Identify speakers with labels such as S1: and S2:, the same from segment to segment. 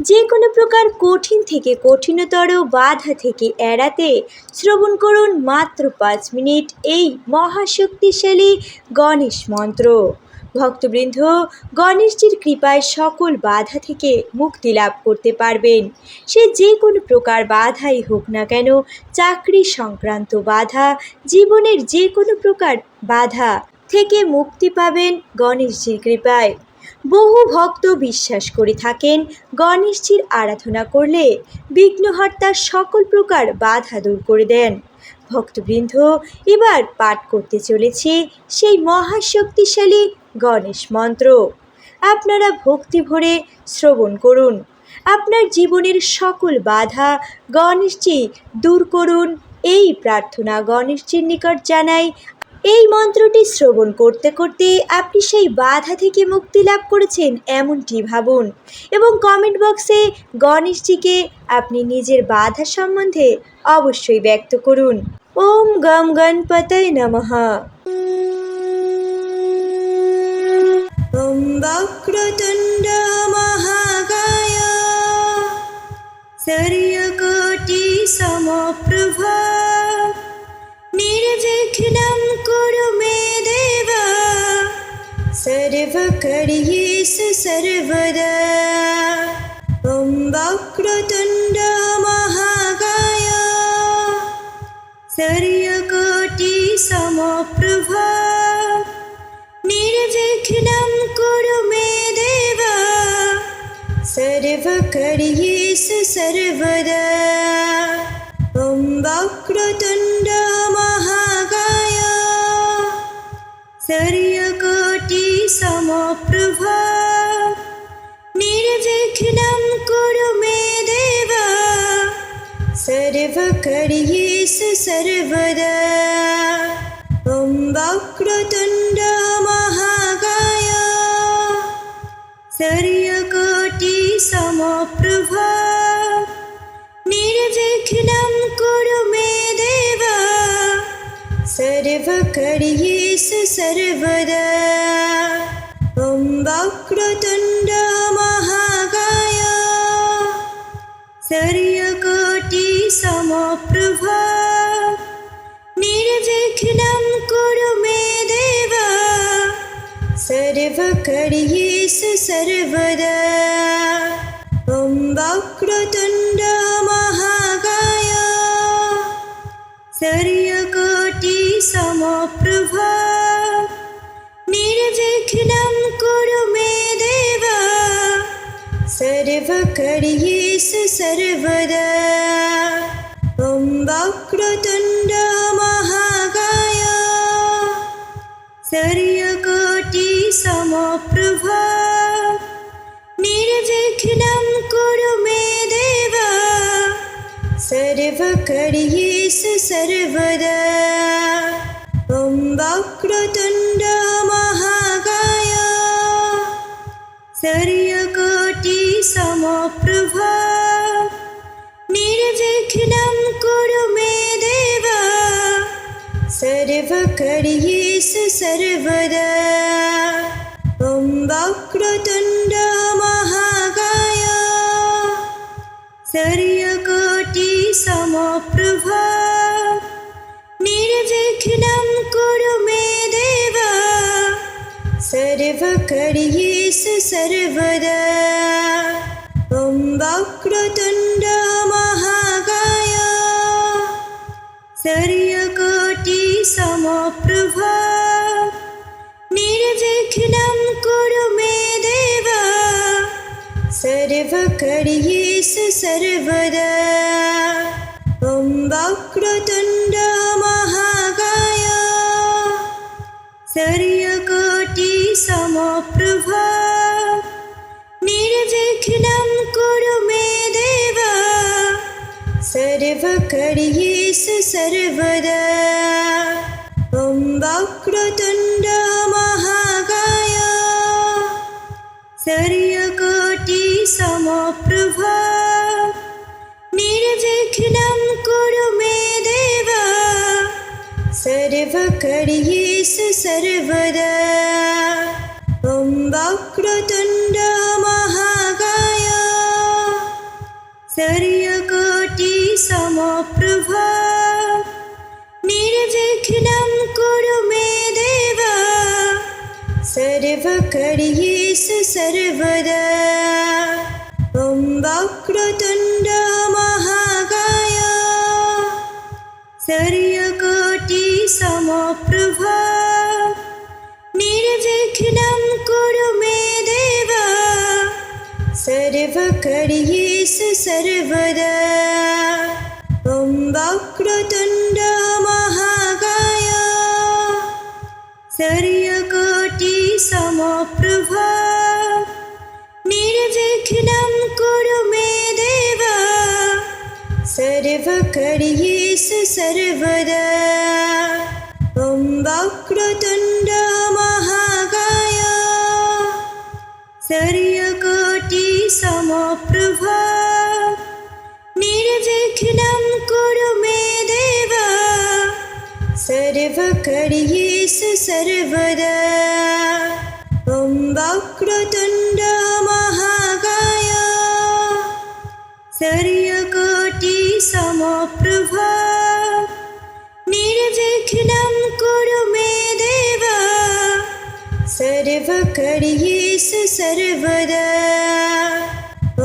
S1: যে কোনো প্রকার কঠিন থেকে কঠিনতর বাধা থেকে এড়াতে শ্রবণ করুন মাত্র 5 মিনিট এই মহাশক্তিশালী গণেশ মন্ত্র। ভক্তবৃন্দ, গণেশজির কৃপায় সকল বাধা থেকে মুক্তি লাভ করতে পারবেন। সে যে কোনো প্রকার বাধাই হোক না কেন, চাকরি সংক্রান্ত বাধা, জীবনের যে কোনো প্রকার বাধা থেকে মুক্তি পাবেন গণেশজির কৃপায়। বহু ভক্ত বিশ্বাস করে থাকেন গণেশজির আরাধনা করলে বিঘ্নহর্তা সকল প্রকার বাধা দূর করে দেন। ভক্তবৃন্দ, এবার পাঠ করতে চলেছে সেই মহাশক্তিশালী গণেশ মন্ত্র। আপনারা ভক্তি ভরে শ্রবণ করুন। আপনার জীবনের সকল বাধা গণেশজি দূর করুন, এই প্রার্থনা গণেশজির নিকট জানাই। এই মন্ত্রটি শ্রবণ করতে করতে আপনি সেই বাধা থেকে মুক্তি লাভ করেছেন এমনটি ভাবুন এবং কমেন্ট বক্সে গণেশজিকে আপনি নিজের বাধা সম্বন্ধে অবশ্যই ব্যক্ত করুন। ওম গম গণপতয়ে নমঃ। ওম বক্রতুণ্ড মহাকায় সূর্যকোটি সমপ্রভ निर्विघ्नं कुरु मे देव सर्वकार्येषु सर्वदा। ॐ वक्रतुण्ड महाकाय सूर्यकोटि समप्रभ निर्विघ्नं कुरु मे देव सर्वकार्येषु सर्वदा। ॐ वक्रतुण्ड महाकाय सूर्यकोटि समप्रभ निर्विघ्नं कुरु मे देव सर्वकार्येषु सर्वदा। ॐ वक्रतुण्ड महाकाय सूर्यकोटि समप्रभ निर्विघ्नं कुरु मे देव सर्वकार्येषु सर्वदा। ॐ वक्रतुण्ड महाकाय सूर्यकोटि समप्रभ निर्विघ्नं कुरु मे देव सर्वकार्येषु सर्वदा। ॐ वक्रतुण्ड महाकाय सूर्यकोटि समप्रभ निर्विघ्नं कुरु मे देव सर्वकार्येषु सर्वदा। ॐ वक्रतुण्ड महाकाय सूर्यकोटि समप्रभ निर्विघ्नं कुरु मे देव सर्वकार्येषु सर्वदा। ॐ वक्रतुण्ड महाकाय सूर्यकोटि समप्रभ निर्विघ्नं कुरु मे देव सर्वकार्येषु सर्वदा। ॐ वक्रतुण्ड महाकाय सूर्यकोटि समप्रभ निर्विघ्नं कुरु मे देव सर्वकार्येषु सर्वदा। ॐ वक्रतुण्ड महाकाय सूर्यकोटि समप्रभ निर्विघ्नं कुरु मे देव सर्वकार्येषु सर्वदा। ॐ वक्रतुण्ड महाकाय सूर्यकोटि समप्रभ निर्विघ्नं कुरु मे देव सर्वकार्येषु सर्वदा। ॐ वक्रतुण्ड महाकाय सूर्यकोटि समप्रभ निर्विघ्नं कुरु मे देव सर्वकार्येषु सर्वदा। ॐ वक्रतुण्ड महाकाय सूर्यकोटि समप्रभा निर्विघ्नं कुरु मे देव सर्वकार्येषु सर्वदा। ॐ वक्रतुण्ड महाकाय सूर्यकोटि समप्रभा निर्विघ्नं कुरु मे देव सर्वकार्येषु सर्वदा। ॐ वक्रतुण्ड महाकाय सूर्यकोटि समप्रभा निर्विघ्नं कुरु मे देव सर्वकार्येषु सर्वदा। ॐ वक्रतुण्ड महाकाय सूर्यकोटि समप्रभा निर्विघ्नं कुरु मे देव सर्वकार्येषु सर्वदा। ॐ वक्रतुण्ड महाकाय सूर्यकोटि समप्रभा निर्विघ्नं कुरु मे देव सर्वकार्येषु सर्वदा।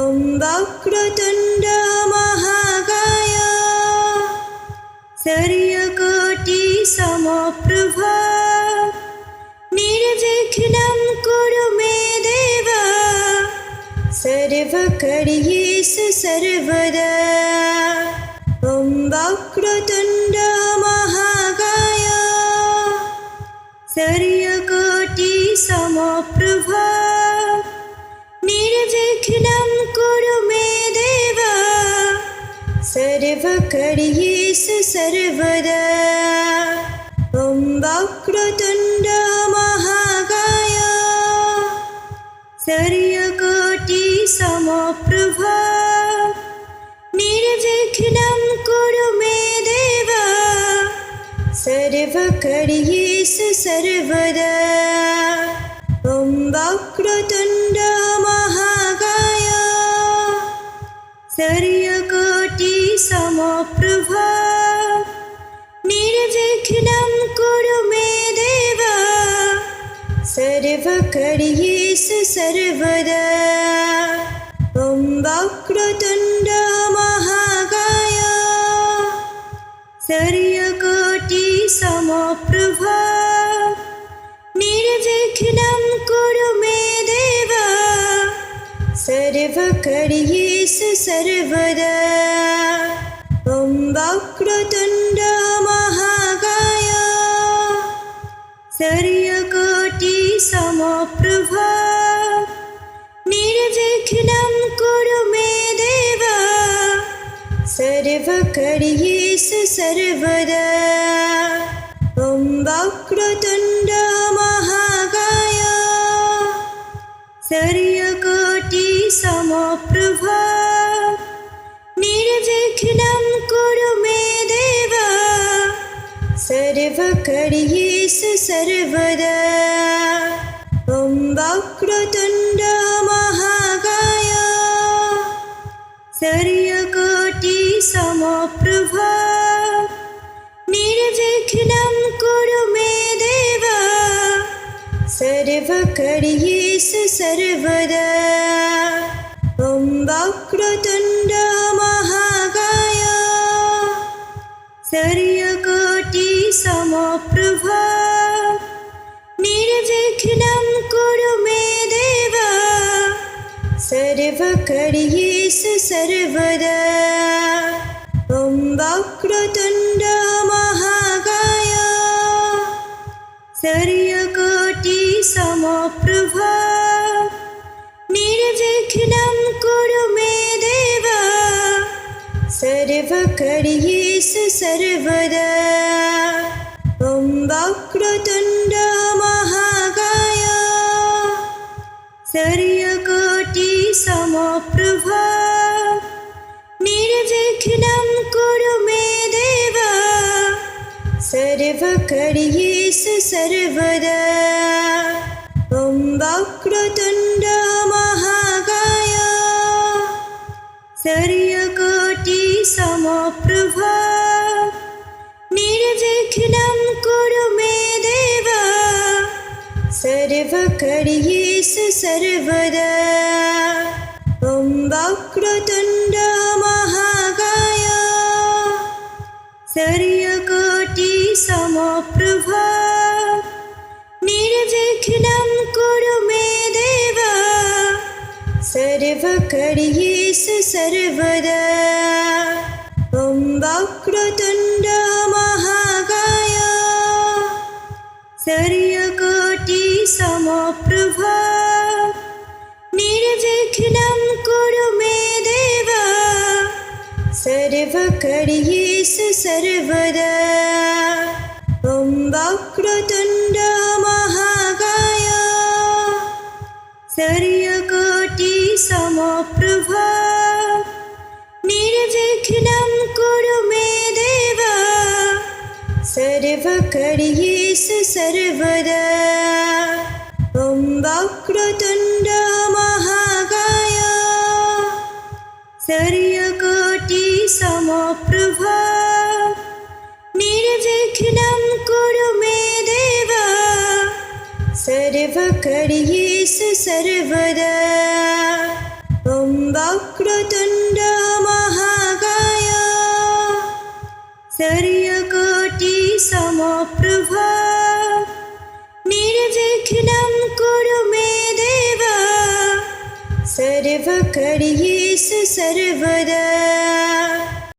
S1: ॐ वक्रतुण्ड महाकाय सूर्यकोटि समप्रभा निर्विघ्नं कुरु मे देव सर्वकार्येषु सर्वदा। ॐ वक्रतुण्ड महाकाय सूर्यकोटि समप्रभा निर्विघ्नं कुरु मे देव सर्वकार्येषु सर्वदा। ॐ वक्रतुण्ड महाकाय सूर्यकोटि समप्रभा निर्विघ्नं कुरु मे देव सर्वकार्येषु सर्वदा। ॐ वक्रतुण्ड महाकाय सूर्यकोटि समप्रभा निर्विघ्नं कुरु मे देव सर्वकार्येषु सर्वदा। ॐ वक्रतुण्ड महाकाय सूर्यकोटि समप्रभा निर्विघ्नं कुरु मे देव सर्वकार्येषु सर्वदा। ॐ वक्रतुण्ड महाकाय सूर्यकोटि समप्रभा निर्विघ्नं कुरु मे देव सर्वकार्येषु सर्वदा। ॐ वक्रतुण्ड महाकाय सूर्यकोटि समप्रभा निर्विघ्नं कुरु मे देव सर्वकार्येषु सर्वदा। ॐ वक्रतुण्ड महाकाय सूर्यकोटि समप्रभा निर्विघ्नं कुरु मे देव सर्वकार्येषु सर्वदा। ॐ वक्रतुण्ड महाकाय सूर्यकोटि समप्रभा निर्विघ्नं कुरु मे देव सर्वकार्येषु सर्वदा। ॐ वक्रतुण्ड महाकाय सूर्यकोटि समप्रभा निर्विघ्नं कुरु मे देव सर्वकार्येषु सर्वदा। ॐ वक्रतुण्ड महाकाय सूर्यकोटि समप्रभा निर्विघ्नं कुरु मे देव सर्वकार्येषु सर्वदा। ॐ वक्रतुण्ड महाकाय सूर्य निर्विघ्नं कुरु मे देव सर्वकार्येषु सर्वदा ॐ वक्रतुण्ड महाकाय सूर्यकोटि समप्रभा निर्विघ्नं कुरु मे देव सर्वकार्येषु सर्वदा ॐ वक्रतुण्ड महाकाय सूर्यकोटि समप्रभा निर्विघ्नं कुरु मे देव सर्वकार्येषु सर्वदा ॐ वक्रतुण्ड महाकाय सूर्यकोटि समप्रभा निर्विघ्नं कुरु मे देव सर्वकार्येषु सर्वदा ॐ वक्रतुण्ड महाकाय सूर्यकोटि समप्रभा निर्विघ्नं कुरु मे देव सर्वकार्येषु सर्वदा ॐ वक्रतुण्ड महाकाय सूर्यकोटि समप्रभा निर्विघ्नं कुरु मे देव सर्वकार्येषु सर्वदा।